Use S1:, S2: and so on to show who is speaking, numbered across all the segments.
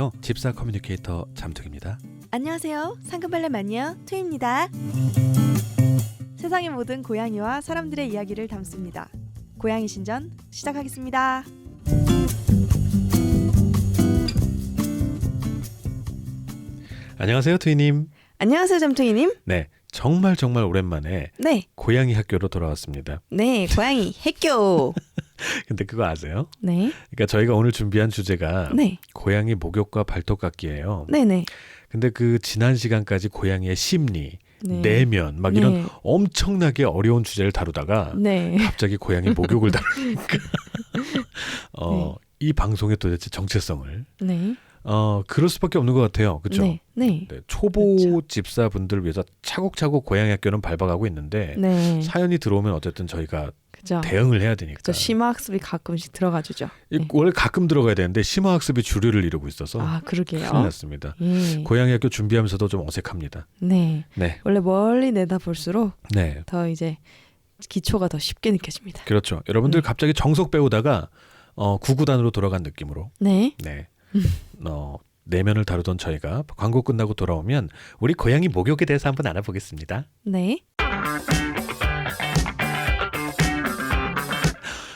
S1: 안녕하세요. 집사 커뮤니케이터 잠툭입니다.
S2: 안녕하세요. 상큼발레 마니아 투입니다. 세상의 모든 고양이와 사람들의 이야기를 담습니다. 고양이 신전 시작하겠습니다.
S1: 안녕하세요, 투이님.
S2: 안녕하세요, 잠퉁이님.
S1: 네, 정말 오랜만에
S2: 네,
S1: 고양이 학교로 돌아왔습니다.
S2: 네, 고양이 학교.
S1: 근데 그거 아세요?
S2: 네,
S1: 그러니까 저희가 오늘 준비한 주제가
S2: 네,
S1: 고양이 목욕과 발톱깎기예요.
S2: 네, 네.
S1: 근데 그 지난 시간까지 고양이의 심리,
S2: 네.
S1: 내면 막 이런
S2: 네.
S1: 엄청나게 어려운 주제를 다루다가
S2: 네.
S1: 갑자기 고양이 목욕을 다루니까
S2: 네.
S1: 이 방송의 도대체 정체성을
S2: 네.
S1: 그럴 수밖에 없는 것 같아요. 그렇죠?
S2: 네. 네.
S1: 네, 초보 집사분들을 위해서 차곡차곡 고양이 학교는 밟아가고 있는데
S2: 네.
S1: 사연이 들어오면 어쨌든 저희가
S2: 그죠.
S1: 대응을 해야 되니까.
S2: 저 심화학습이 가끔씩 들어가 주죠. 네.
S1: 원래 가끔 들어가야 되는데 심화학습이 주류를 이루고 있어서
S2: 아, 그러게요.
S1: 큰일 났습니다.
S2: 예.
S1: 고양이 학교 준비하면서도 좀 어색합니다.
S2: 네.
S1: 네,
S2: 원래 멀리 내다볼수록
S1: 네,
S2: 더 이제 기초가 더 쉽게 느껴집니다.
S1: 그렇죠. 여러분들
S2: 네.
S1: 갑자기 정석 배우다가 구구단으로 돌아간 느낌으로
S2: 네.
S1: 네, 내면을 다루던 저희가 광고 끝나고 돌아오면 우리 고양이 목욕에 대해서 한번 알아보겠습니다.
S2: 네.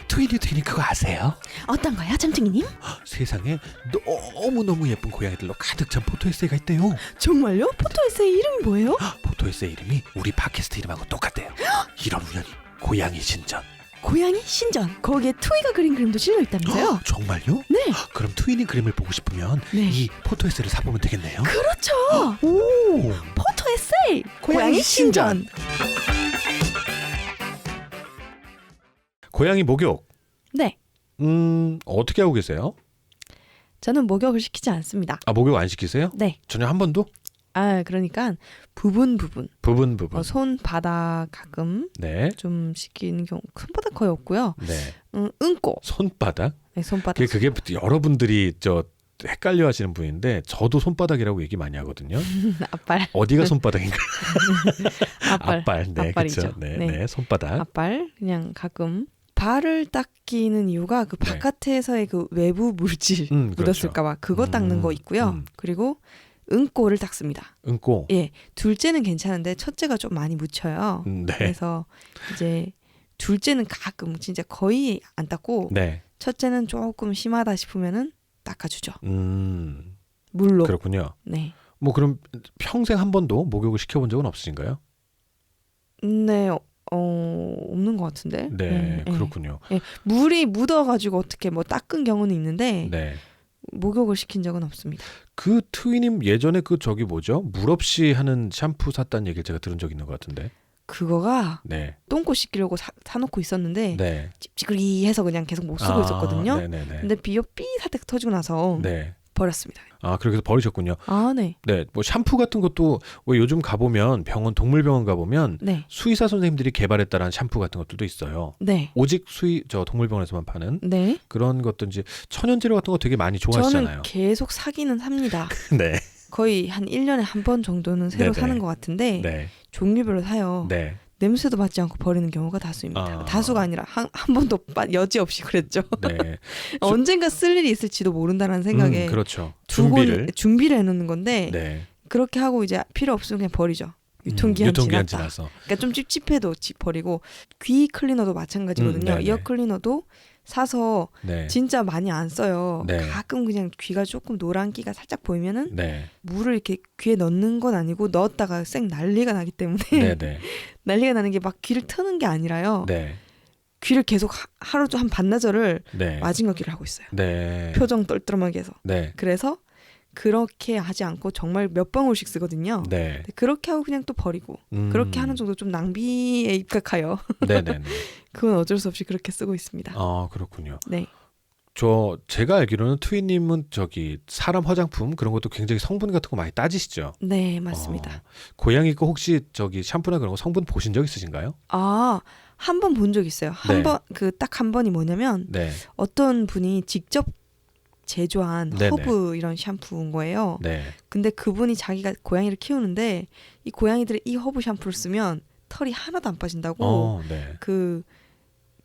S1: 트윈이 그거 아세요?
S2: 어떤 거요, 잠퉁이님?
S1: 세상에 너무너무 예쁜 고양이들로 가득 찬 포토 에세이가 있대요.
S2: 정말요? 포토 에세이 이름이 뭐예요?
S1: 포토 에세이 이름이 우리 팟캐스트 이름하고 똑같대요. 이런 우연히 고양이 신전.
S2: 고양이 신전. 거기에 투이가 그린 그림도 실려 있다면서요?
S1: 정말요?
S2: 네.
S1: 그럼 트윈이 그림을 보고 싶으면
S2: 네.
S1: 이 포토 에세이를 사보면 되겠네요.
S2: 그렇죠.
S1: 오,
S2: 포토 에세이.
S1: 고양이 신전. 고양이 목욕.
S2: 네.
S1: 어떻게 하고 계세요?
S2: 저는 목욕을 시키지 않습니다.
S1: 아, 목욕 안 시키세요?
S2: 네.
S1: 전혀 한 번도?
S2: 아, 그러니까 부분.
S1: 부분.
S2: 손바닥 가끔
S1: 네.
S2: 좀 시키는 경우, 손바닥 거의 없고요.
S1: 네.
S2: 응꼬.
S1: 손바닥?
S2: 네, 손바닥.
S1: 그게 여러분들이 헷갈려 하시는 분인데 저도 손바닥이라고 얘기 많이 하거든요.
S2: 앞발.
S1: 어디가 손바닥인가?
S2: 앞발.
S1: 네,
S2: 앞발이죠.
S1: 그렇죠. 네,
S2: 네.
S1: 네, 손바닥.
S2: 앞발. 그냥 가끔 발을 닦이는 이유가 그
S1: 네.
S2: 바깥에서의 그 외부 물질
S1: 그렇죠.
S2: 묻었을까봐 그거 닦는 거 있고요. 그리고 응꼬를 닦습니다.
S1: 응꼬.
S2: 예, 둘째는 괜찮은데 첫째가 좀 많이 묻혀요.
S1: 네.
S2: 그래서 이제 둘째는 가끔 진짜 거의 안 닦고
S1: 네.
S2: 첫째는 조금 심하다 싶으면은 닦아주죠. 물로.
S1: 그렇군요.
S2: 네.
S1: 뭐 그럼 평생 한 번도 목욕을 시켜본 적은 없으신가요?
S2: 네, 없는 것 같은데.
S1: 네, 그렇군요.
S2: 예, 물이 묻어가지고 어떻게 뭐 닦은 경우는 있는데
S1: 네.
S2: 목욕을 시킨 적은 없습니다.
S1: 그 트위님 예전에 물 없이 하는 샴푸 샀다는 얘기를 제가 들은 적 있는 것 같은데.
S2: 그거가
S1: 네.
S2: 똥꼬 씻기려고 사놓고 있었는데
S1: 네.
S2: 찝찝그리해서 그냥 계속 못 쓰고 있었거든요.
S1: 네네네.
S2: 근데 삐 사태가 터지고 나서
S1: 네.
S2: 버렸습니다.
S1: 아, 그렇게 해서 버리셨군요.
S2: 아, 네.
S1: 네, 뭐 샴푸 같은 것도 왜 요즘 가보면 동물병원 가보면
S2: 네.
S1: 수의사 선생님들이 개발했다라는 샴푸 같은 것들도 있어요.
S2: 네.
S1: 오직 동물병원에서만 파는
S2: 네.
S1: 그런 것든지 천연재료 같은 거 되게 많이 좋아하시잖아요.
S2: 저는 계속 사기는 합니다.
S1: 네,
S2: 거의 한 1년에 한 번 정도는 새로
S1: 네네.
S2: 사는 것 같은데
S1: 네,
S2: 종류별로 사요.
S1: 네.
S2: 냄새도 맡지 않고 버리는 경우가 다수입니다.
S1: 아.
S2: 다수가 아니라 한 번도 여지없이 그랬죠.
S1: 네.
S2: 언젠가 쓸 일이 있을지도 모른다는 생각에
S1: 그렇죠.
S2: 두고
S1: 준비를.
S2: 해놓는 건데
S1: 네.
S2: 그렇게 하고 이제 필요 없으면 그냥 버리죠. 유통기한 지났다.
S1: 지나서.
S2: 그러니까 좀 찝찝해도 버리고 귀 클리너도 마찬가지거든요.
S1: 네네.
S2: 이어 클리너도 사서
S1: 네.
S2: 진짜 많이 안 써요.
S1: 네.
S2: 가끔 그냥 귀가 조금 노란기가 살짝 보이면은
S1: 네,
S2: 물을 이렇게 귀에 넣는 건 아니고 넣었다가 쌩 난리가 나기 때문에
S1: 네, 네,
S2: 난리가 나는 게 막 귀를 트는 게 아니라요.
S1: 네,
S2: 귀를 계속 하루 한 반나절을
S1: 네,
S2: 마징어귀를 하고 있어요.
S1: 네,
S2: 표정 떨떠름하게 해서.
S1: 네,
S2: 그래서 그렇게 하지 않고 정말 몇 방울씩 쓰거든요.
S1: 네.
S2: 그렇게 하고 그냥 또 버리고 그렇게 하는 정도 좀 낭비에 입각하여
S1: 네, 네, 네.
S2: 그건 어쩔 수 없이 그렇게 쓰고 있습니다.
S1: 아, 그렇군요.
S2: 네.
S1: 제가 알기로는 트윈님은 사람 화장품 그런 것도 굉장히 성분 같은 거 많이 따지시죠?
S2: 네, 맞습니다.
S1: 고양이 거 혹시 샴푸나 그런 거 성분 보신 적 있으신가요?
S2: 아, 한 번 본 적 있어요.
S1: 네.
S2: 딱 한 번이 뭐냐면
S1: 네,
S2: 어떤 분이 직접 제조한
S1: 네네.
S2: 허브 이런 샴푸인 거예요.
S1: 네.
S2: 근데 그분이 자기가 고양이를 키우는데 이 고양이들이 이 허브 샴푸를 쓰면 털이 하나도 안 빠진다고
S1: 네.
S2: 그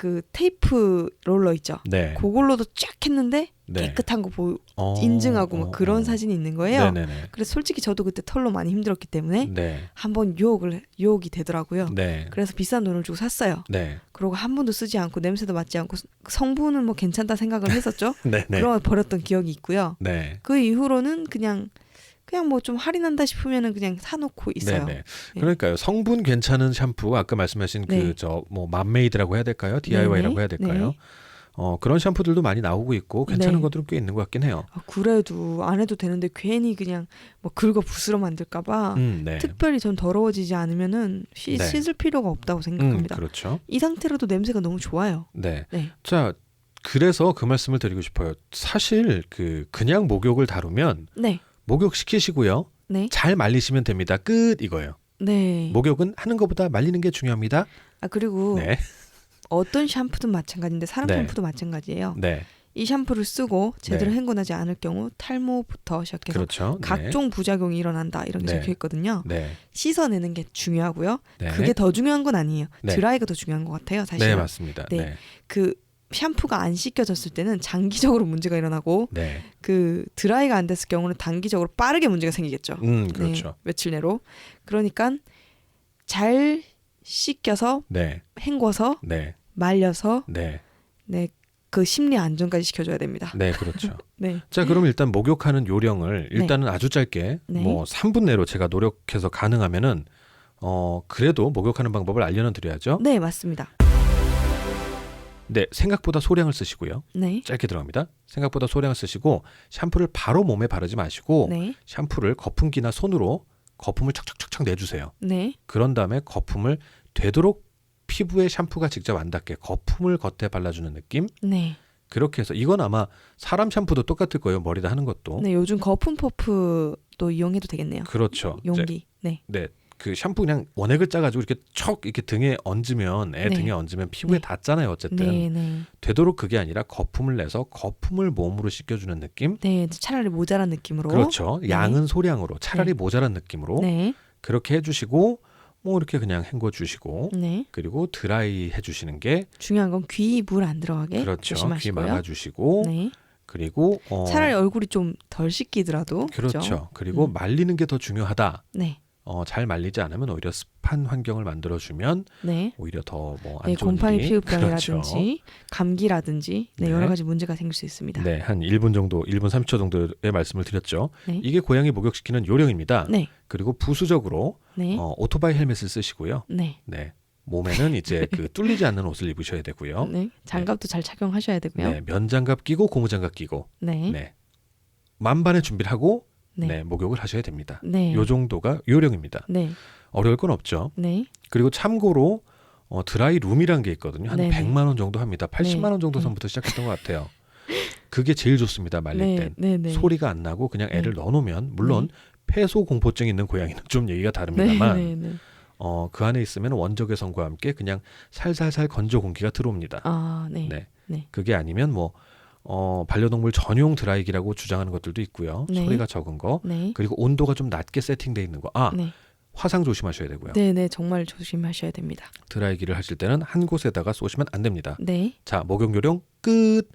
S2: 그 테이프 롤러 있죠.
S1: 네.
S2: 그걸로도 쫙 했는데
S1: 네.
S2: 깨끗한 거 인증하고 막 그런 사진이 있는 거예요.
S1: 네네네.
S2: 그래서 솔직히 저도 그때 털로 많이 힘들었기 때문에
S1: 네.
S2: 한번 유혹이 되더라고요.
S1: 네.
S2: 그래서 비싼 돈을 주고 샀어요.
S1: 네.
S2: 그리고 한 번도 쓰지 않고 냄새도 맡지 않고 성분은 뭐 괜찮다 생각을 했었죠.
S1: 네. 네.
S2: 그러고 버렸던 기억이 있고요.
S1: 네.
S2: 그 이후로는 그냥 뭐 좀 할인한다 싶으면은 그냥 사놓고 있어요.
S1: 네네. 그러니까요. 성분 괜찮은 샴푸 아까 말씀하신
S2: 네.
S1: 그 저 뭐 맘메이드라고 해야 될까요? DIY라고 해야 될까요?
S2: 네.
S1: 그런 샴푸들도 많이 나오고 있고 괜찮은
S2: 네.
S1: 것들은 꽤 있는 것 같긴 해요.
S2: 그래도 안 해도 되는데 괜히 그냥 뭐 긁어 부스러 만들까봐
S1: 네.
S2: 특별히 전 더러워지지 않으면은
S1: 네.
S2: 씻을 필요가 없다고 생각합니다.
S1: 그렇죠.
S2: 이 상태로도 냄새가 너무 좋아요.
S1: 네.
S2: 네.
S1: 자, 그래서 그 말씀을 드리고 싶어요. 사실 그냥 목욕을 다루면
S2: 네.
S1: 목욕 시키시고요.
S2: 네.
S1: 잘 말리시면 됩니다. 끝 이거예요.
S2: 네.
S1: 목욕은 하는 것보다 말리는 게 중요합니다.
S2: 그리고
S1: 네.
S2: 어떤 샴푸든 마찬가지인데 사람
S1: 네.
S2: 샴푸도 마찬가지예요.
S1: 네.
S2: 이 샴푸를 쓰고 제대로
S1: 네.
S2: 헹궈나지 않을 경우 탈모부터 시작해서
S1: 그렇죠.
S2: 각종 부작용이 일어난다 이런 게
S1: 네.
S2: 적혀 있거든요.
S1: 네.
S2: 씻어내는 게 중요하고요.
S1: 네.
S2: 그게 더 중요한 건 아니에요.
S1: 네.
S2: 드라이가 더 중요한 것 같아요. 사실.
S1: 네, 맞습니다.
S2: 네.
S1: 네.
S2: 그 샴푸가 안 씻겨졌을 때는 장기적으로 문제가 일어나고
S1: 네.
S2: 그 드라이가 안 됐을 경우는 단기적으로 빠르게 문제가 생기겠죠.
S1: 그렇죠.
S2: 네, 며칠 내로. 그러니까 잘 씻겨서
S1: 네.
S2: 헹궈서
S1: 네.
S2: 말려서
S1: 네.
S2: 네, 그 심리 안정까지 시켜줘야 됩니다.
S1: 네, 그렇죠.
S2: 네.
S1: 자, 그럼 일단 목욕하는 요령을 일단은 아주 짧게
S2: 네.
S1: 뭐 3분 내로 제가 노력해서 가능하면은 그래도 목욕하는 방법을 알려는 드려야죠.
S2: 네, 맞습니다.
S1: 네, 생각보다 소량을 쓰시고요.
S2: 네.
S1: 짧게 들어갑니다. 생각보다 소량을 쓰시고 샴푸를 바로 몸에 바르지 마시고
S2: 네.
S1: 샴푸를 거품기나 손으로 거품을 척척척척 내주세요.
S2: 네.
S1: 그런 다음에 거품을 되도록 피부에 샴푸가 직접 안 닿게 거품을 겉에 발라주는 느낌.
S2: 네.
S1: 그렇게 해서 이건 아마 사람 샴푸도 똑같을 거예요. 머리다 하는 것도.
S2: 네, 요즘 거품 퍼프도 이용해도 되겠네요.
S1: 그렇죠.
S2: 용기. 네.
S1: 네, 그 샴푸 그냥 원액을 짜가지고 이렇게 척 이렇게 등에 얹으면
S2: 네.
S1: 등에 얹으면 피부에
S2: 네.
S1: 닿잖아요. 어쨌든
S2: 네, 네.
S1: 되도록 그게 아니라 거품을 내서 거품을 몸으로 씻겨주는 느낌.
S2: 네, 차라리 모자란 느낌으로.
S1: 그렇죠.
S2: 네.
S1: 양은 소량으로 차라리
S2: 네.
S1: 모자란 느낌으로
S2: 네.
S1: 그렇게 해주시고 뭐 이렇게 그냥 헹궈 주시고
S2: 네.
S1: 그리고 드라이 해주시는 게
S2: 중요한 건 귀 물 안 들어가게
S1: 그렇죠. 귀
S2: 조심하시고요.
S1: 막아주시고
S2: 네.
S1: 그리고
S2: 차라리 얼굴이 좀 덜 씻기더라도
S1: 그렇죠.
S2: 그죠?
S1: 그리고 말리는 게 더 중요하다.
S2: 네.
S1: 잘 말리지 않으면 오히려 습한 환경을 만들어주면
S2: 네.
S1: 오히려 더 뭐 안
S2: 네,
S1: 좋은
S2: 곰팡이
S1: 일이
S2: 피부병이라든지
S1: 그렇죠.
S2: 감기라든지 네,
S1: 네.
S2: 여러 가지 문제가 생길 수 있습니다.
S1: 네, 한 1분 정도, 1분 30초 정도의 말씀을 드렸죠.
S2: 네.
S1: 이게 고양이 목욕시키는 요령입니다.
S2: 네.
S1: 그리고 부수적으로
S2: 네.
S1: 오토바이 헬멧을 쓰시고요.
S2: 네.
S1: 네, 몸에는 이제 그 뚫리지 않는 옷을 입으셔야 되고요.
S2: 네. 장갑도 잘 착용하셔야 되고요.
S1: 네, 면장갑 끼고 고무장갑 끼고
S2: 네.
S1: 네, 만반의 준비를 하고
S2: 네.
S1: 네, 목욕을 하셔야 됩니다.
S2: 네.
S1: 요 정도가 요령입니다.
S2: 네.
S1: 어려울 건 없죠.
S2: 네.
S1: 그리고 참고로 드라이 룸이란 게 있거든요. 한
S2: 네네.
S1: 100만 원 정도 합니다. 80만 원 정도
S2: 네.
S1: 선부터 시작했던 것 같아요. 그게 제일 좋습니다. 말릴
S2: 네.
S1: 땐.
S2: 네. 네.
S1: 소리가 안 나고 그냥 애를
S2: 네.
S1: 넣어놓으면 물론 폐소 공포증 있는 고양이는 좀 얘기가
S2: 네.
S1: 다릅니다만
S2: 네. 네.
S1: 그 안에 있으면 원적외선과 함께 그냥 살살살 건조 공기가 들어옵니다.
S2: 아, 네.
S1: 네.
S2: 네.
S1: 그게 아니면 뭐 반려동물 전용 드라이기라고 주장하는 것들도 있고요.
S2: 네.
S1: 소리가 적은 거
S2: 네.
S1: 그리고 온도가 좀 낮게 세팅돼 있는 거.
S2: 네.
S1: 화상 조심하셔야 되고요.
S2: 네, 네. 정말 조심하셔야 됩니다.
S1: 드라이기를 하실 때는 한 곳에다가 쏘시면 안 됩니다.
S2: 네.
S1: 자, 목욕 요령 끝.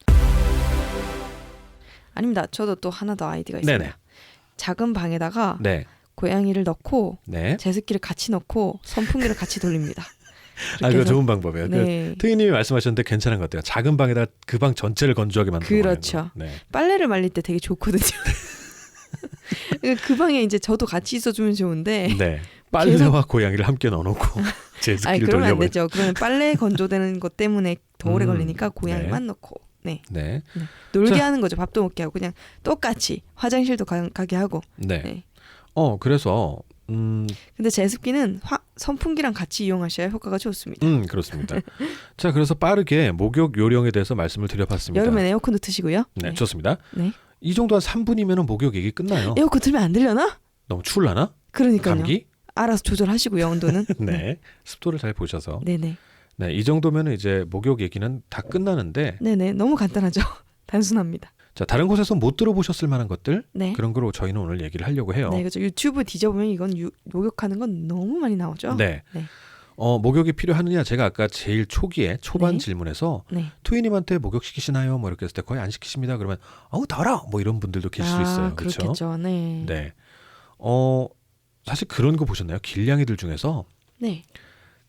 S2: 아닙니다. 저도 또 하나 더 아이디가 있습니다.
S1: 네네.
S2: 작은 방에다가
S1: 네.
S2: 고양이를 넣고
S1: 네.
S2: 제습기를 같이 넣고 선풍기를 같이 돌립니다.
S1: 아, 그거 좋은 방법이에요.
S2: 네.
S1: 트이님이 말씀하셨는데 괜찮은 것 같아요. 작은 방에다 그 방 전체를 건조하게 만드는
S2: 그렇죠.
S1: 네.
S2: 빨래를 말릴 때 되게 좋거든요. 그 방에 이제 저도 같이 있어주면 좋은데.
S1: 네. 빨래와 고양이를 함께 넣어놓고
S2: 아니
S1: 제습기를
S2: 그러면 안
S1: 돌려버려.
S2: 되죠. 그러면 빨래 건조되는 것 때문에 더 오래
S1: 음,
S2: 걸리니까 고양이만 넣고. 네.
S1: 네.
S2: 놀게
S1: 자.
S2: 하는 거죠. 밥도 먹게 하고 그냥 똑같이 화장실도 가게 하고.
S1: 네.
S2: 네.
S1: 그래서
S2: 근데 제습기는 선풍기랑 같이 이용하셔야 효과가 좋습니다.
S1: 그렇습니다. 자, 그래서 빠르게 목욕 요령에 대해서 말씀을 드려봤습니다.
S2: 여름엔 에어컨도 트시고요.
S1: 네, 좋습니다.
S2: 네.
S1: 이 정도 한 3분이면 목욕 얘기 끝나요.
S2: 에어컨 틀면 안 들려나?
S1: 너무 추울라나?
S2: 그러니까요.
S1: 감기?
S2: 알아서 조절하시고요. 온도는.
S1: 네. 습도를 잘 보셔서.
S2: 네네.
S1: 네, 이 정도면 이제 목욕 얘기는 다 끝나는데
S2: 네네. 너무 간단하죠. 단순합니다.
S1: 자, 다른 곳에서 못 들어보셨을 만한 것들
S2: 네.
S1: 그런 거로 저희는 오늘 얘기를 하려고 해요.
S2: 네, 그렇죠. 유튜브 뒤져보면 이건 목욕하는 건 너무 많이 나오죠.
S1: 네.
S2: 네.
S1: 목욕이 필요하느냐 제가 아까 제일 초기에 초반
S2: 네.
S1: 질문에서
S2: 네.
S1: 투이님한테 목욕 시키시나요? 뭐 이렇게 했을 때 거의 안 시키십니다. 그러면 어우 더러 뭐 이런 분들도 계실 수 있어요. 그렇죠?
S2: 그렇겠죠. 네.
S1: 네. 사실 그런 거 보셨나요? 길냥이들 중에서
S2: 네.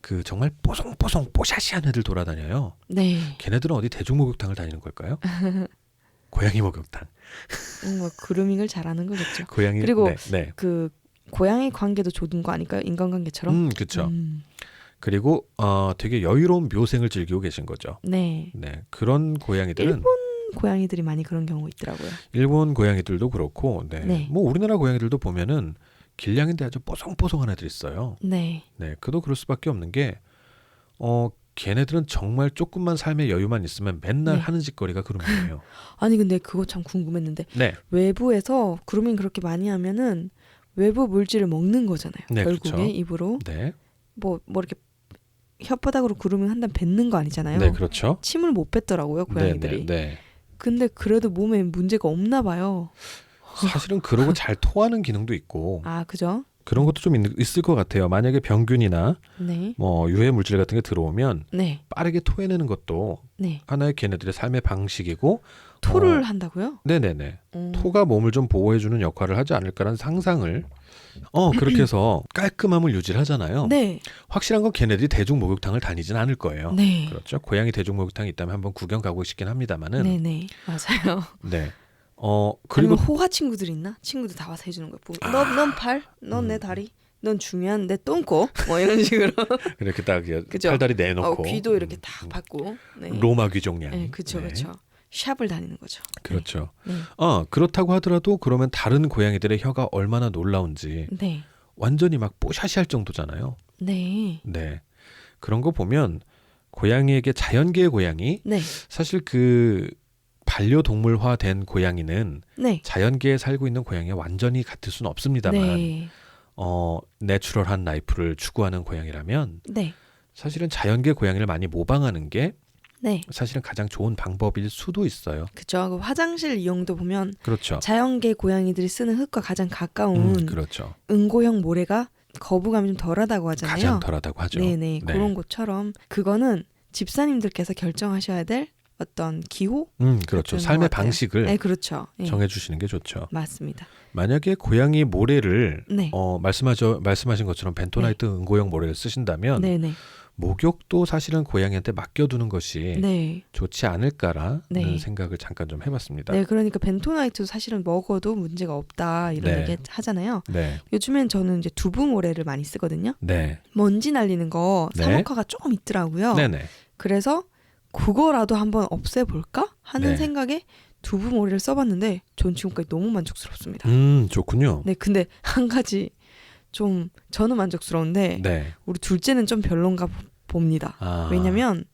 S1: 그 정말 뽀송뽀송 뽀샤시한 애들 돌아다녀요.
S2: 네.
S1: 걔네들은 어디 대중목욕탕을 다니는 걸까요? 고양이 목욕탕.
S2: 뭐 그루밍을 잘하는 거겠죠.
S1: 고양이
S2: 그리고
S1: 네.
S2: 그 고양이 관계도 좋은 거 아닐까요? 인간관계처럼.
S1: 그렇죠. 그리고 되게 여유로운 묘생을 즐기고 계신 거죠.
S2: 네.
S1: 네. 그런 고양이들은
S2: 일본 고양이들이 많이 그런 경우 있더라고요.
S1: 일본 고양이들도 그렇고 네.
S2: 네.
S1: 뭐 우리나라 고양이들도 보면은 길냥인데 아주 뽀송뽀송한 애들 있어요.
S2: 네.
S1: 네. 그도 그럴 수밖에 없는 게 걔네들은 정말 조금만 삶의 여유만 있으면 맨날
S2: 네.
S1: 하는 짓거리가 그루밍이에요.
S2: 아니 근데 그거 참 궁금했는데
S1: 네.
S2: 외부에서 그루밍 그렇게 많이 하면은 외부 물질을 먹는 거잖아요.
S1: 네,
S2: 결국에
S1: 그렇죠.
S2: 입으로
S1: 네.
S2: 뭐 이렇게 혓바닥으로 그루밍 한다면 뱉는 거 아니잖아요.
S1: 네, 그렇죠.
S2: 침을 못 뱉더라고요 고양이들이.
S1: 네.
S2: 근데 그래도 몸에 문제가 없나 봐요.
S1: 사실은 그러고 잘 토하는 기능도 있고
S2: 아 그죠?
S1: 그런 것도 좀 있을 것 같아요. 만약에 병균이나
S2: 네.
S1: 뭐 유해 물질 같은 게 들어오면
S2: 네.
S1: 빠르게 토해내는 것도
S2: 네.
S1: 하나의 걔네들의 삶의 방식이고
S2: 토를 한다고요?
S1: 네네네.
S2: 어.
S1: 토가 몸을 좀 보호해주는 역할을 하지 않을까라는 상상을 그렇게 해서 깔끔함을 유지를 하잖아요.
S2: 네.
S1: 확실한 건 걔네들이 대중 목욕탕을 다니진 않을 거예요.
S2: 네.
S1: 그렇죠. 고양이 대중 목욕탕이 있다면 한번 구경 가고 싶긴 합니다만은
S2: 네네 맞아요.
S1: 네.
S2: 그리고
S1: 그리고
S2: 호화 친구들 있나? 친구들 다 와서 해주는 거야. 넌 팔, 넌 내 다리, 넌 중요한 내 똥꼬, 뭐 이런 식으로.
S1: 이렇게 딱
S2: 그죠?
S1: 팔다리 내놓고
S2: 귀도 이렇게 다 받고. 네.
S1: 로마 귀종량.
S2: 네, 그렇죠, 그렇죠. 샵을 다니는 거죠.
S1: 그렇죠.
S2: 네.
S1: 그렇다고 하더라도 그러면 다른 고양이들의 혀가 얼마나 놀라운지
S2: 네,
S1: 완전히 막 뽀샤시할 정도잖아요.
S2: 네,
S1: 네. 그런 거 보면 고양이에게 자연계의 고양이
S2: 네,
S1: 사실 그 반려동물화된 고양이는
S2: 네,
S1: 자연계에 살고 있는 고양이와 완전히 같을 수는 없습니다만
S2: 네,
S1: 내추럴한 라이프를 추구하는 고양이라면
S2: 네,
S1: 사실은 자연계 고양이를 많이 모방하는 게
S2: 네.
S1: 사실은 가장 좋은 방법일 수도 있어요.
S2: 그죠. 그 화장실 이용도 보면
S1: 그렇죠.
S2: 자연계 고양이들이 쓰는 흙과 가장 가까운
S1: 그렇죠.
S2: 응고형 모래가 거부감이 좀 덜하다고 하잖아요.
S1: 가장 덜하다고 하죠.
S2: 네네 그런 것처럼 그거는 집사님들께서 결정하셔야 될 어떤 기호?
S1: 그렇죠.
S2: 같은
S1: 삶의
S2: 것 같아요.
S1: 방식을
S2: 네, 그렇죠. 네,
S1: 정해주시는 게 좋죠.
S2: 맞습니다.
S1: 만약에 고양이 모래를
S2: 네,
S1: 말씀하신 것처럼 벤토나이트 응고형 모래를 쓰신다면
S2: 네네,
S1: 목욕도 사실은 고양이한테 맡겨두는 것이
S2: 네,
S1: 좋지 않을까라는
S2: 네.
S1: 생각을 잠깐 좀 해봤습니다.
S2: 네. 그러니까 벤토나이트도 사실은 먹어도 문제가 없다 이런
S1: 네.
S2: 얘기 하잖아요.
S1: 네,
S2: 요즘엔 저는 이제 두부 모래를 많이 쓰거든요.
S1: 네,
S2: 먼지 날리는 거
S1: 네.
S2: 사모카가 조금 있더라고요.
S1: 네네.
S2: 그래서 그거라도 한번 없애볼까 하는
S1: 네.
S2: 생각에 두부 모래를 써봤는데 전 지금까지 너무 만족스럽습니다.
S1: 좋군요.
S2: 네, 근데 한 가지 좀 저는 만족스러운데
S1: 네.
S2: 우리 둘째는 좀 별론가 봅니다.
S1: 아,
S2: 왜냐면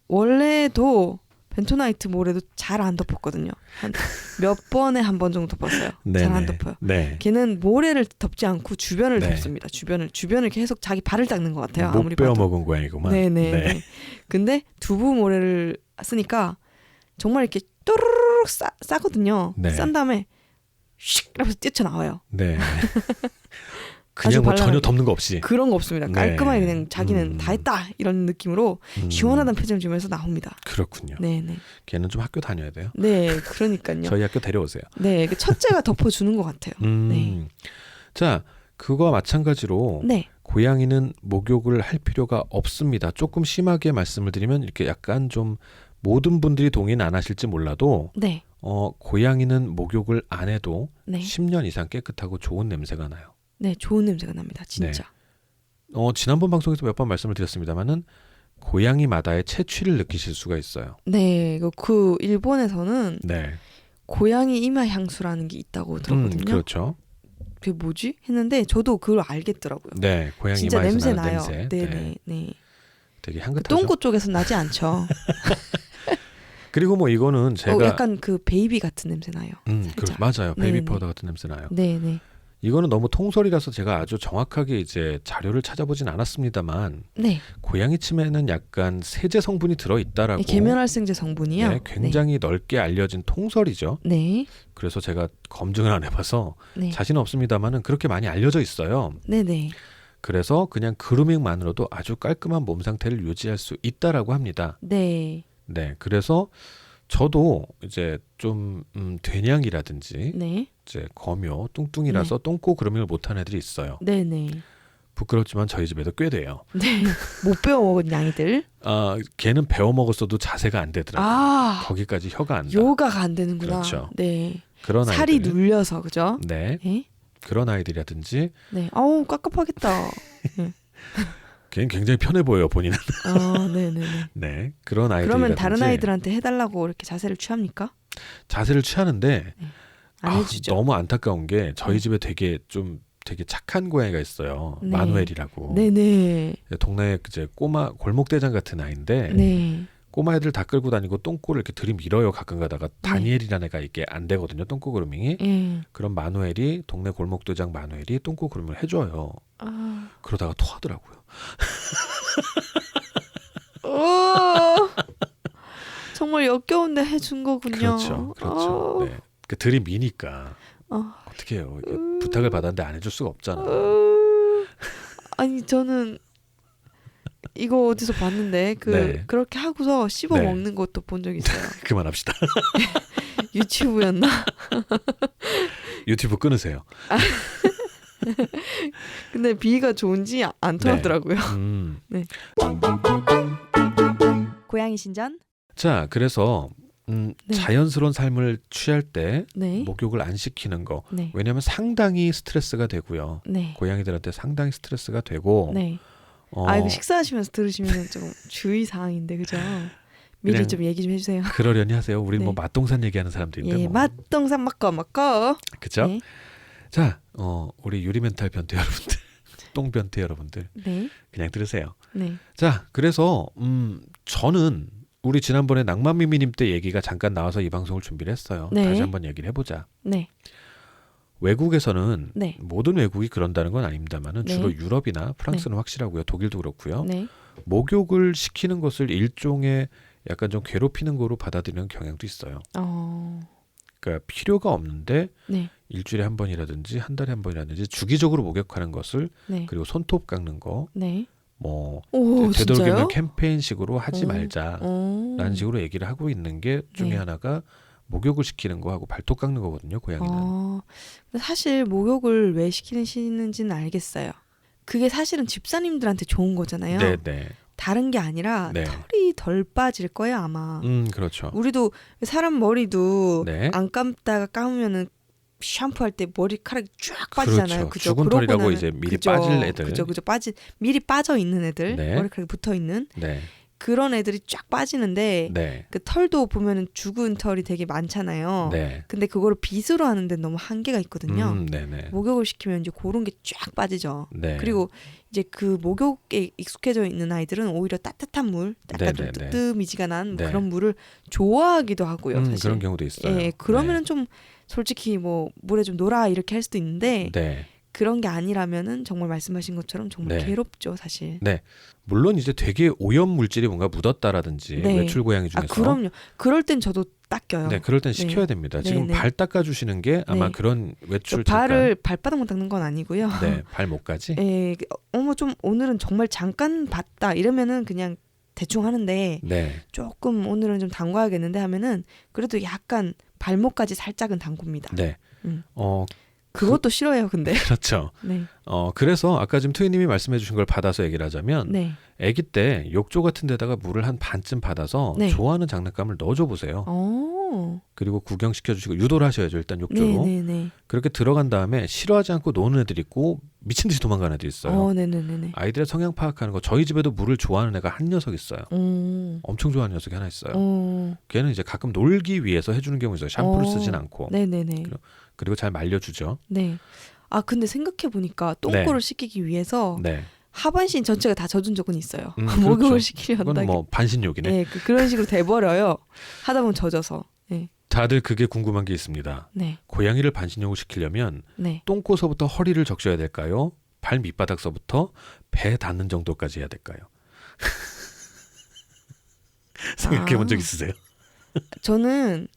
S2: 원래도 벤토나이트 모래도 잘 안 덮었거든요. 한 몇 번에 한 번 정도 덮었어요. 잘 안 덮어요.
S1: 네.
S2: 걔는 모래를 덮지 않고 주변을
S1: 네.
S2: 덮습니다. 주변을 계속 자기 발을 닦는 것 같아요.
S1: 못
S2: 아무리
S1: 빼어
S2: 봐도.
S1: 먹은 고양이구만.
S2: 네네.
S1: 네.
S2: 네. 근데 두부 모래를 쓰니까 정말 이렇게 또르르륵 싸거든요.
S1: 네.
S2: 싼 다음에 슉 하면서 뛰쳐나와요.
S1: 네.
S2: 아주
S1: 그냥 뭐 전혀
S2: 발랄하게.
S1: 덮는 거 없이.
S2: 그런 거 없습니다.
S1: 네.
S2: 깔끔하게 그냥 자기는 다 했다 이런 느낌으로 시원하다는
S1: 음,
S2: 표정을 지으면서 나옵니다.
S1: 그렇군요.
S2: 네네.
S1: 걔는 좀 학교 다녀야 돼요.
S2: 네, 그러니까요.
S1: 저희 학교 데려오세요.
S2: 네, 그 첫째가 덮어주는 것 같아요. 네.
S1: 자, 그거와 마찬가지로
S2: 네,
S1: 고양이는 목욕을 할 필요가 없습니다. 조금 심하게 말씀을 드리면 이렇게 약간 좀 모든 분들이 동의는 안 하실지 몰라도
S2: 네,
S1: 고양이는 목욕을 안 해도
S2: 네,
S1: 10년 이상 깨끗하고 좋은 냄새가 나요.
S2: 네, 좋은 냄새가 납니다. 진짜.
S1: 지난번 방송에서 몇 번 말씀을 드렸습니다만은 고양이마다의 채취를 느끼실 수가 있어요.
S2: 네, 그 일본에서는
S1: 네.
S2: 고양이 이마 향수라는 게 있다고 들었거든요.
S1: 그렇죠.
S2: 그게 뭐지? 했는데 저도 그걸 알겠더라고요.
S1: 네, 고양이
S2: 진짜
S1: 이마에서
S2: 냄새
S1: 나는
S2: 나요.
S1: 냄새.
S2: 네네, 네.
S1: 되게
S2: 그
S1: 향긋하죠.
S2: 똥꼬 쪽에서 나지 않죠.
S1: 그리고 뭐 이거는 제가
S2: 약간 그 베이비 같은 냄새 나요. 살짝.
S1: 맞아요. 베이비
S2: 네네.
S1: 파우더 같은 냄새 나요.
S2: 네네.
S1: 이거는 너무 통설이라서 제가 아주 정확하게 이제 자료를 찾아보진 않았습니다만
S2: 네.
S1: 고양이 침에는 약간 세제 성분이 들어 있다라고
S2: 계면활성제 성분이요.
S1: 네, 굉장히 넓게 알려진 통설이죠.
S2: 네.
S1: 그래서 제가 검증을 안 해봐서
S2: 네.
S1: 자신은 없습니다만은 그렇게 많이 알려져 있어요.
S2: 네네.
S1: 그래서 그냥 그루밍만으로도 아주 깔끔한 몸 상태를 유지할 수 있다라고 합니다.
S2: 네.
S1: 네, 그래서 저도 이제 좀 돼냥이라든지
S2: 네.
S1: 이제 검요, 뚱뚱이라서 똥꼬 그루밍을 못하는 애들이 있어요.
S2: 네네.
S1: 부끄럽지만 저희 집에도 꽤 돼요.
S2: 네. 못 배워 먹은 양이들.
S1: 걔는 배워 먹었어도 자세가 안 되더라고요.
S2: 아,
S1: 거기까지 혀가 안 나.
S2: 요가가 안 되는구나.
S1: 그렇죠.
S2: 네.
S1: 그런
S2: 살이
S1: 아이들.
S2: 눌려서 그죠?
S1: 네,
S2: 네.
S1: 그런 아이들이라든지
S2: 네. 아우 깝깝하겠다.
S1: 걔는 굉장히 편해 보여요 본인은.
S2: 네네네.
S1: 네, 그런 아이들.
S2: 그러면 다른 아이들한테 해달라고 이렇게 자세를 취합니까?
S1: 자세를 취하는데
S2: 안 해주죠.
S1: 너무 안타까운 게 저희
S2: 네.
S1: 집에 되게 착한 고양이가 있어요.
S2: 네.
S1: 마누엘이라고.
S2: 네네.
S1: 동네 이제 꼬마 골목대장 같은 아이인데
S2: 네.
S1: 꼬마 애들 다 끌고 다니고 똥꼬를 이렇게 들이밀어요. 가끔 가다가 다니엘이라는 애가 이게 안 되거든요. 똥꼬 그루밍이.
S2: 예.
S1: 그럼 마누엘이 동네 골목대장 마누엘이 똥꼬 그루밍을 해줘요.
S2: 아.
S1: 그러다가 토하더라고요.
S2: 정말 역겨운데 해준 거군요.
S1: 그렇죠, 그렇죠. 네. 그 들이미니까 어떻게 해요? 이게 부탁을 받았는데 안 해줄 수가 없잖아.
S2: 아니 저는 이거 어디서 봤는데
S1: 네.
S2: 그렇게 하고서 씹어
S1: 네.
S2: 먹는 것도 본 적 있어요.
S1: 그만합시다.
S2: 유튜브였나?
S1: 유튜브 끊으세요.
S2: 근데 비위가 좋은지 안 토하더라고요. 네. 고양이 신전?
S1: 자, 그래서
S2: 네.
S1: 자연스러운 삶을 취할 때
S2: 네.
S1: 목욕을 안 시키는 거.
S2: 네.
S1: 왜냐하면 상당히 스트레스가 되고요.
S2: 네.
S1: 고양이들한테 상당히 스트레스가 되고.
S2: 네. 이거 식사하시면서 들으시면 좀 주의 사항인데 그죠? 미리
S1: 그냥
S2: 좀 얘기 좀 해주세요.
S1: 그러려니 하세요. 우리
S2: 네.
S1: 뭐 맛동산 얘기하는 사람들인데
S2: 예,
S1: 뭐.
S2: 맛동산 먹고.
S1: 그죠?
S2: 네.
S1: 자, 우리 유리멘탈 변태 여러분들, 똥변태 여러분들
S2: 네.
S1: 그냥 들으세요.
S2: 네.
S1: 자, 그래서 저는 우리 지난번에 낭만미미님 때 얘기가 잠깐 나와서 이 방송을 준비를 했어요.
S2: 네.
S1: 다시 한번 얘기를 해보자.
S2: 네.
S1: 외국에서는
S2: 네.
S1: 모든 외국이 그런다는 건 아닙니다만은
S2: 네.
S1: 주로 유럽이나 프랑스는 확실하고요. 독일도 그렇고요.
S2: 네.
S1: 목욕을 시키는 것을 일종의 약간 좀 괴롭히는 거로 받아들이는 경향도 있어요. 그러니까 필요가 없는데
S2: 네.
S1: 일주일에 한 번이라든지 한 달에 한 번이라든지 주기적으로 목욕하는 것을
S2: 네.
S1: 그리고 손톱 깎는 거
S2: 네.
S1: 뭐
S2: 오,
S1: 되도록이면
S2: 진짜요?
S1: 캠페인식으로 하지 말자라는 식으로 얘기를 하고 있는 게 중에
S2: 네.
S1: 하나가 목욕을 시키는 거하고 발톱 깎는 거거든요. 고양이는.
S2: 근데 사실 목욕을 왜 시키시는지는 알겠어요. 그게 사실은 집사님들한테 좋은 거잖아요.
S1: 네네.
S2: 다른 게 아니라
S1: 네.
S2: 털이 덜 빠질 거예요 아마.
S1: 그렇죠.
S2: 우리도 사람 머리도
S1: 네.
S2: 안 감다가 감으면은 샴푸할 때 머리카락이 쫙 빠지잖아요.
S1: 그렇죠.
S2: 그죠?
S1: 죽은 털이라고
S2: 그러고는-
S1: 이제 미리
S2: 그죠.
S1: 빠질 애들.
S2: 그죠. 미리 빠져 있는 애들,
S1: 네.
S2: 머리카락이 붙어 있는
S1: 네.
S2: 그런 애들이 쫙 빠지는데
S1: 네.
S2: 그 털도 보면은 죽은 털이 되게 많잖아요.
S1: 네.
S2: 근데 그거를 빗으로 하는데 너무 한계가 있거든요.
S1: 네네.
S2: 목욕을 시키면 이제 그런 게 쫙 빠지죠.
S1: 네.
S2: 그리고 이제 그 목욕에 익숙해져 있는 아이들은 오히려 따뜻한 물, 약간 좀
S1: 네네네.
S2: 뜨뜨미지근한 뭐
S1: 네.
S2: 그런 물을 좋아하기도 하고요. 사실.
S1: 그런 경우도 있어요.
S2: 예, 그러면은 좀 솔직히 뭐 물에 좀 놀아 이렇게 할 수도 있는데
S1: 네.
S2: 그런 게 아니라면은 정말 말씀하신 것처럼 정말
S1: 네.
S2: 괴롭죠, 사실.
S1: 네. 물론 이제 되게 오염 물질이 뭔가 묻었다라든지
S2: 네.
S1: 외출 고양이 중에서
S2: 그럼요. 그럴 땐 저도 닦여요.
S1: 네, 그럴 땐
S2: 네.
S1: 시켜야 됩니다.
S2: 네,
S1: 지금
S2: 네.
S1: 발 닦아 주시는 게 아마
S2: 네.
S1: 그런 외출
S2: 발을 발바닥만 닦는 건 아니고요.
S1: 잠깐 네, 발목까지.
S2: 예, 좀 오늘은 정말 잠깐 봤다 이러면은 그냥 대충 하는데
S1: 네.
S2: 조금 오늘은 좀 담가야겠는데 하면은 그래도 약간 발목까지 살짝은 담굽니다.
S1: 네.
S2: 음.
S1: 어,
S2: 그것도 싫어요, 근데.
S1: 그렇죠.
S2: 네,
S1: 그래서 아까 지금 트위님이 말씀해 주신 걸 받아서 얘기를 하자면
S2: 네.
S1: 아기 때 욕조 같은 데다가 물을 한 반쯤 받아서
S2: 네.
S1: 좋아하는 장난감을 넣어줘 보세요. 그리고 구경시켜 주시고 유도를 하셔야죠. 일단 욕조로.
S2: 네네네.
S1: 그렇게 들어간 다음에 싫어하지 않고 노는 애들 있고 미친 듯이 도망가는 애들 있어요.
S2: 네네네네.
S1: 아이들의 성향 파악하는 거. 저희 집에도 물을 좋아하는 애가 한 녀석 있어요.
S2: 음.
S1: 엄청 좋아하는 녀석이 하나 있어요.
S2: 어.
S1: 걔는 이제 가끔 놀기 위해서 해주는 경우 있어요. 샴푸를
S2: 어.
S1: 쓰진 않고.
S2: 네네네.
S1: 그리고 잘 말려주죠.
S2: 네. 아 근데 생각해 보니까 똥꼬를 시키기 위해서
S1: 네.
S2: 하반신 전체가 다 젖은 적은 있어요.
S1: 그렇죠.
S2: 목욕을 시키려
S1: 그건
S2: 한다.
S1: 뭐 반신욕이네.
S2: 네, 그런 식으로 돼버려요. 하다 보면 젖어서. 네,
S1: 다들 그게 궁금한 게 있습니다.
S2: 네,
S1: 고양이를 반신욕을 시키려면
S2: 네.
S1: 똥꼬서부터 허리를 적셔야 될까요? 발 밑바닥서부터 배 닿는 정도까지 해야 될까요? 생각해 본 적 있으세요?
S2: 저는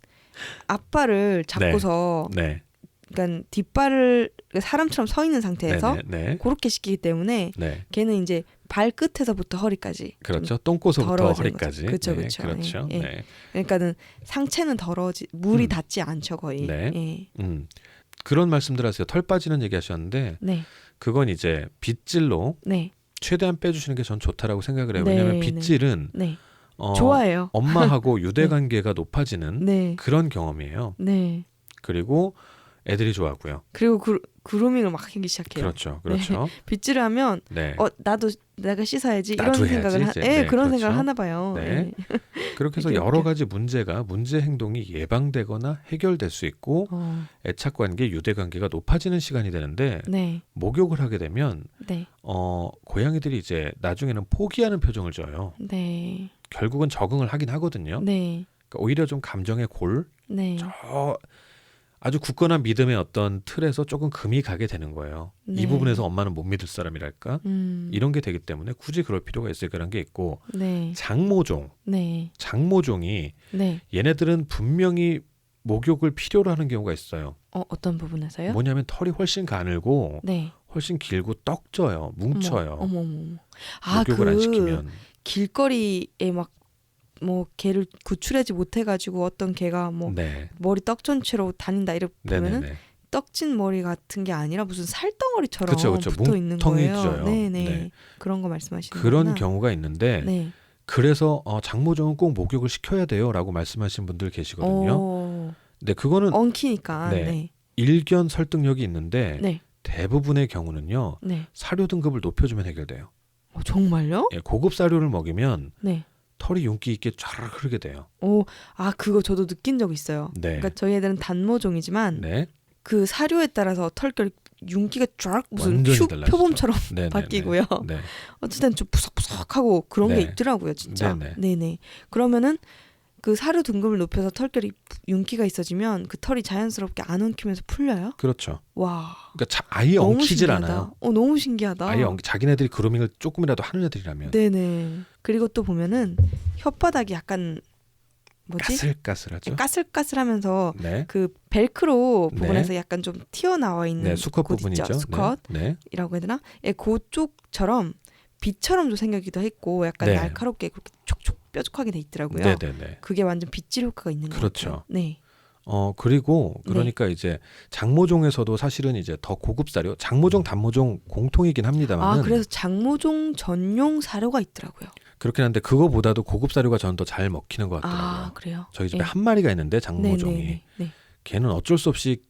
S2: 앞발을 잡고서
S1: 네.
S2: 그러니까 뒷발을 사람처럼 서 있는 상태에서
S1: 네네.
S2: 그렇게 시키기 때문에
S1: 네.
S2: 걔는 이제 발끝에서부터 허리까지.
S1: 그렇죠. 똥꼬서부터
S2: 더러워지는
S1: 허리까지.
S2: 거죠.
S1: 네,
S2: 그렇죠.
S1: 그렇죠.
S2: 예, 예.
S1: 네.
S2: 그러니까는 상체는 물이
S1: 음.
S2: 닿지 않죠 거의.
S1: 네.
S2: 예.
S1: 그런 말씀들 하세요. 털 빠지는 얘기 하셨는데
S2: 네.
S1: 그건 이제 빗질로
S2: 네.
S1: 최대한 빼주시는 게 전 좋다라고 생각을 해요.
S2: 네,
S1: 왜냐하면
S2: 네.
S1: 빗질은
S2: 네. 좋아해요.
S1: 엄마하고 유대관계가 높아지는
S2: 네.
S1: 그런 경험이에요.
S2: 네.
S1: 그리고 애들이 좋아하고요.
S2: 그리고 그루밍을 막 하기 시작해요.
S1: 그렇죠. 그렇죠.
S2: 빗질을 하면
S1: 네.
S2: 나도 내가 씻어야지 이런
S1: 나도
S2: 생각을
S1: 해야지, 이제.
S2: 네,
S1: 네,
S2: 그런
S1: 그렇죠.
S2: 생각을 하나 봐요.
S1: 네. 그렇게 해서
S2: 되게
S1: 여러
S2: 웃겨.
S1: 가지 문제 행동이 예방되거나 해결될 수 있고 애착관계, 유대관계가 높아지는 시간이 되는데
S2: 네.
S1: 목욕을 하게 되면
S2: 네.
S1: 고양이들이 이제 나중에는 포기하는 표정을 져요.
S2: 네.
S1: 결국은 적응을 하긴 하거든요.
S2: 네.
S1: 그러니까 오히려 좀 감정의 골,
S2: 네.
S1: 아주 굳건한 믿음의 어떤 틀에서 조금 금이 가게 되는 거예요.
S2: 네.
S1: 이 부분에서 엄마는 못 믿을 사람이랄까? 이런 게 되기 때문에 굳이 그럴 필요가 있을까라는 게 있고
S2: 네.
S1: 장모종이
S2: 네.
S1: 얘네들은 분명히 목욕을 필요로 하는 경우가 있어요.
S2: 어떤 부분에서요?
S1: 뭐냐면 털이 훨씬 가늘고
S2: 네.
S1: 훨씬 길고 떡져요. 뭉쳐요.
S2: 어머.
S1: 목욕을 안 시키면.
S2: 길거리에 막 개를 구출하지 못해가지고 어떤 개가
S1: 네.
S2: 머리 떡진 채로 다닌다 이렇게 보면은
S1: 네네네.
S2: 떡진 머리 같은 게 아니라 무슨 살덩어리처럼
S1: 그쵸.
S2: 붙어 있는 거예요.
S1: 뭉텅해져요.
S2: 네네.
S1: 네.
S2: 그런 거 말씀하시는
S1: 그런
S2: 거구나.
S1: 경우가 있는데
S2: 네.
S1: 그래서 장모종은 꼭 목욕을 시켜야 돼요라고 말씀하시는 분들 계시거든요. 근데 그거는
S2: 엉키니까.
S1: 네.
S2: 네.
S1: 일견 설득력이 있는데
S2: 네.
S1: 대부분의 경우는요.
S2: 네.
S1: 사료 등급을 높여주면 해결돼요.
S2: 정말요?
S1: 예, 고급 사료를 먹이면
S2: 네.
S1: 털이 윤기 있게 쫙 흐르게 돼요.
S2: 그거 저도 느낀 적 있어요.
S1: 네.
S2: 그러니까 저희 애들은 단모종이지만
S1: 네.
S2: 그 사료에 따라서 털결 윤기가 쫙 무슨
S1: 완전히 달라지죠.
S2: 표범처럼
S1: 네네네.
S2: 바뀌고요.
S1: 네.
S2: 어쨌든 좀 푸석푸석하고 그런 게
S1: 네.
S2: 있더라고요, 진짜.
S1: 네네.
S2: 네네. 그러면은 그 사료 등급을 높여서 털결이 윤기가 있어지면 그 털이 자연스럽게 안 엉키면서 풀려요?
S1: 그렇죠.
S2: 와.
S1: 그러니까 아예
S2: 너무
S1: 엉키질
S2: 신기하다.
S1: 않아요.
S2: 너무 신기하다.
S1: 아예 자기네들이 그루밍을 조금이라도 하는 애들이라면
S2: 네네. 그리고 또 보면은 혓바닥이 약간
S1: 까슬까슬하죠.
S2: 까슬까슬하면서
S1: 네.
S2: 그 벨크로
S1: 네.
S2: 부분에서 약간 좀 튀어나와 있는
S1: 네, 수컷
S2: 곳
S1: 부분이죠.
S2: 있죠? 수컷이라고
S1: 네.
S2: 해야 되나? 예, 그쪽처럼 빛처럼도 생기기도 했고 약간
S1: 네.
S2: 날카롭게 그렇게 촉촉 뾰족하게 돼 있더라고요.
S1: 네네네.
S2: 그게 완전 빗질 효과가 있는 것
S1: 그렇죠.
S2: 같아요. 네.
S1: 그리고 그러니까 이제 장모종에서도 사실은 이제 더 고급 사료, 장모종, 단모종 공통이긴 합니다만은
S2: 그래서 장모종 전용 사료가 있더라고요.
S1: 그렇긴 한데 그거보다도 고급 사료가 저는 더 잘 먹히는 것 같더라고요.
S2: 그래요?
S1: 저희 집에
S2: 네.
S1: 한 마리가 있는데 장모종이
S2: 네네네. 네.
S1: 걔는 어쩔 수 없이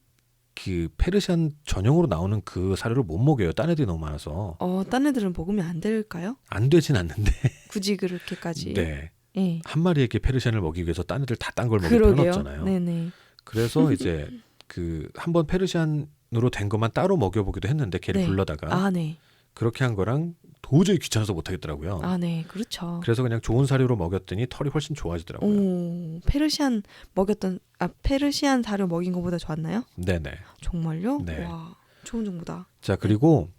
S1: 그 페르시안 전용으로 나오는 그 사료를 못 먹여요. 딴 애들이 너무 많아서.
S2: 딴 애들은 먹으면 안 될까요?
S1: 안 되진 않는데.
S2: 굳이 그렇게까지.
S1: 네.
S2: 예.
S1: 한 마리에게 페르시안을 먹이기 위해서 딴 애들 다 딴 걸 먹일 필요는 없잖아요.
S2: 네네.
S1: 그래서 이제 그 한번 페르시안으로 된 것만 따로 먹여보기도 했는데 걔를
S2: 네.
S1: 불러다가
S2: 네.
S1: 그렇게 한 거랑 도저히 귀찮아서 못 하겠더라고요.
S2: 네. 그렇죠.
S1: 그래서 그냥 좋은 사료로 먹였더니 털이 훨씬 좋아지더라고요.
S2: 페르시안 페르시안 사료 먹인 것보다 좋았나요?
S1: 네네.
S2: 정말요?
S1: 네.
S2: 와, 좋은 정보다.
S1: 자, 그리고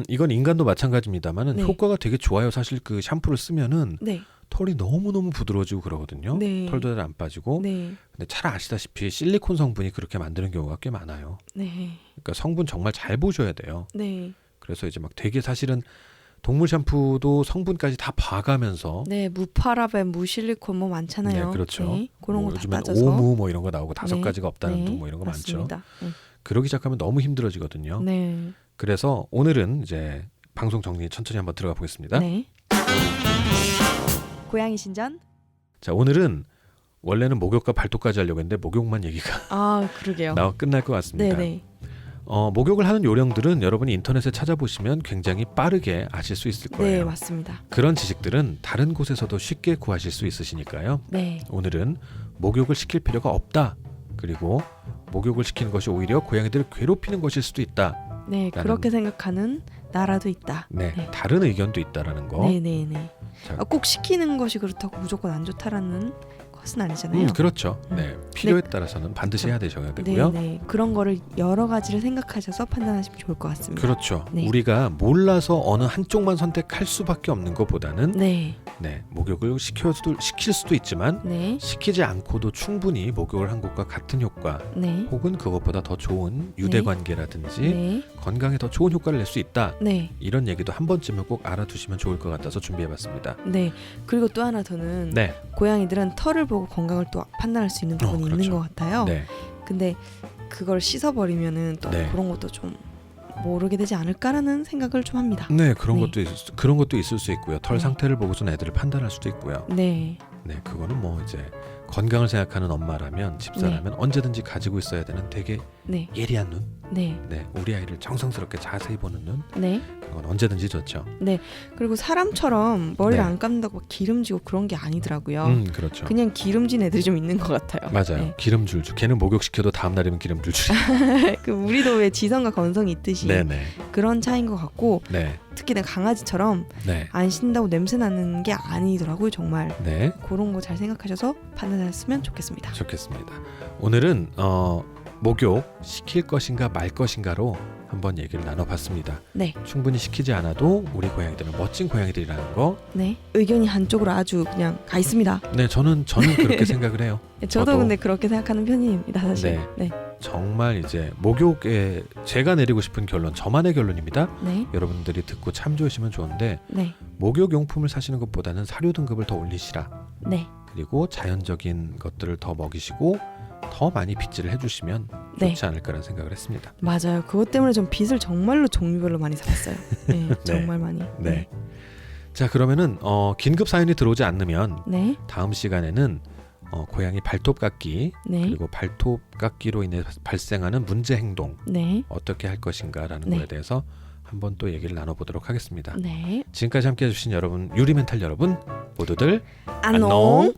S1: 이건 인간도 마찬가지입니다만은
S2: 네.
S1: 효과가 되게 좋아요. 사실 그 샴푸를 쓰면은
S2: 네.
S1: 털이 너무너무 부드러워지고 그러거든요.
S2: 네.
S1: 털도 잘 안 빠지고.
S2: 네.
S1: 근데 잘 아시다시피 실리콘 성분이 그렇게 만드는 경우가 꽤 많아요.
S2: 네.
S1: 그러니까 성분 정말 잘 보셔야 돼요.
S2: 네.
S1: 그래서 이제 막 되게 사실은 동물 샴푸도 성분까지 다 봐가면서
S2: 네, 무파라벤, 무실리콘 뭐 많잖아요.
S1: 네, 그렇죠.
S2: 네, 그런 거 다
S1: 요즘엔
S2: 따져서.
S1: 오무 뭐 이런 거 나오고 5가지가 없다는
S2: 네,
S1: 둥 뭐 이런 거
S2: 맞습니다.
S1: 많죠. 그러기 시작하면 너무 힘들어지거든요.
S2: 네.
S1: 그래서 오늘은 이제 방송 정리 천천히 한번 들어가 보겠습니다.
S2: 네. 고양이 신전?
S1: 자, 오늘은 원래는 목욕과 발톱까지 하려고 했는데 목욕만 얘기가
S2: 그러게요.
S1: 끝날 것 같습니다.
S2: 네네.
S1: 목욕을 하는 요령들은 여러분이 인터넷에 찾아보시면 굉장히 빠르게 아실 수 있을 거예요.
S2: 네, 맞습니다.
S1: 그런 지식들은 다른 곳에서도 쉽게 구하실 수 있으시니까요.
S2: 네.
S1: 오늘은 목욕을 시킬 필요가 없다. 그리고 목욕을 시키는 것이 오히려 고양이들을 괴롭히는 것일 수도 있다.
S2: 네, 그렇게 생각하는 나라도 있다.
S1: 네,
S2: 네.
S1: 다른 의견도 있다라는 거.
S2: 네네네.
S1: 자,
S2: 꼭 시키는 것이 그렇다고 무조건 안 좋다라는 것은 아니잖아요.
S1: 그렇죠. 네, 필요에 따라서는 반드시 해야 되셔야 되고요.
S2: 네. 그런 거를 여러 가지를 생각하셔서 판단하시면 좋을 것 같습니다.
S1: 그렇죠.
S2: 네.
S1: 우리가 몰라서 어느 한쪽만 선택할 수밖에 없는 것보다는
S2: 네.
S1: 목욕을 시킬 수도 있지만
S2: 네.
S1: 시키지 않고도 충분히 목욕을 한 것과 같은 효과
S2: 네.
S1: 혹은 그것보다 더 좋은 유대관계라든지
S2: 네.
S1: 건강에 더 좋은 효과를 낼 수 있다.
S2: 네.
S1: 이런 얘기도 한 번쯤은 꼭 알아두시면 좋을 것 같아서 준비해봤습니다.
S2: 네. 그리고 또 하나 더는
S1: 네.
S2: 고양이들은 털을 보고 건강을 또 판단할 수 있는 부분이
S1: 그렇죠.
S2: 있는 것 같아요.
S1: 네.
S2: 근데 그걸 씻어버리면은 또
S1: 네.
S2: 그런 것도 좀 모르게 되지 않을까라는 생각을 좀 합니다.
S1: 네, 그런
S2: 네.
S1: 것도 있을 수 있고요. 털
S2: 네.
S1: 상태를 보고서 애들을 판단할 수도 있고요.
S2: 네.
S1: 네, 그거는 뭐 이제 건강을 생각하는 엄마라면 집사라면 언제든지 가지고 있어야 되는 되게
S2: 네.
S1: 예리한 눈.
S2: 네.
S1: 네, 우리 아이를 정성스럽게 자세히 보는 눈.
S2: 네.
S1: 그건 언제든지 좋죠.
S2: 그리고 사람처럼 머리를
S1: 네.
S2: 안 감는다고 막 기름지고 그런 게 아니더라고요.
S1: 그렇죠.
S2: 그냥 기름진 애들이 좀 있는 것 같아요.
S1: 맞아요.
S2: 네.
S1: 기름줄 줄. 걔는 목욕시켜도 다음 날이면 기름줄 줄.
S2: 그 우리도 왜 지성과 건성이 있듯이
S1: 네네.
S2: 그런 차이인 것 같고
S1: 네.
S2: 특히 내 강아지처럼
S1: 네.
S2: 안 씻는다고 냄새 나는 게 아니더라고요. 정말
S1: 네.
S2: 그런 거 잘 생각하셔서 판단하셨으면 좋겠습니다.
S1: 좋겠습니다. 오늘은 목욕 시킬 것인가 말 것인가로 한번 얘기를 나눠봤습니다.
S2: 네.
S1: 충분히 시키지 않아도 우리 고양이들은 멋진 고양이들이라는 거.
S2: 네. 의견이 한쪽으로 아주 그냥 가 있습니다.
S1: 네, 저는 그렇게 생각을 해요.
S2: 저도 근데 그렇게 생각하는 편입니다, 사실.
S1: 네. 정말 이제 목욕에 제가 내리고 싶은 결론, 저만의 결론입니다.
S2: 네.
S1: 여러분들이 듣고 참조하시면 좋은데
S2: 네.
S1: 목욕 용품을 사시는 것보다는 사료 등급을 더 올리시라.
S2: 네.
S1: 그리고 자연적인 것들을 더 먹이시고 더 많이 빗질을 해주시면
S2: 네.
S1: 좋지 않을까라는 생각을 했습니다.
S2: 맞아요. 그것 때문에 전 빗을 정말로 종류별로 많이 사봤어요. 네. 정말 많이.
S1: 네. 자, 그러면은 긴급 사연이 들어오지 않으면
S2: 네.
S1: 다음 시간에는 고양이 발톱 깎기
S2: 네.
S1: 그리고 발톱 깎기로 인해 발생하는 문제 행동
S2: 네.
S1: 어떻게 할 것인가라는
S2: 네.
S1: 거에 대해서 한번 또 얘기를 나눠보도록 하겠습니다.
S2: 네.
S1: 지금까지 함께해 주신 여러분, 유리멘탈 여러분 모두들
S2: 안녕.
S1: 안녕.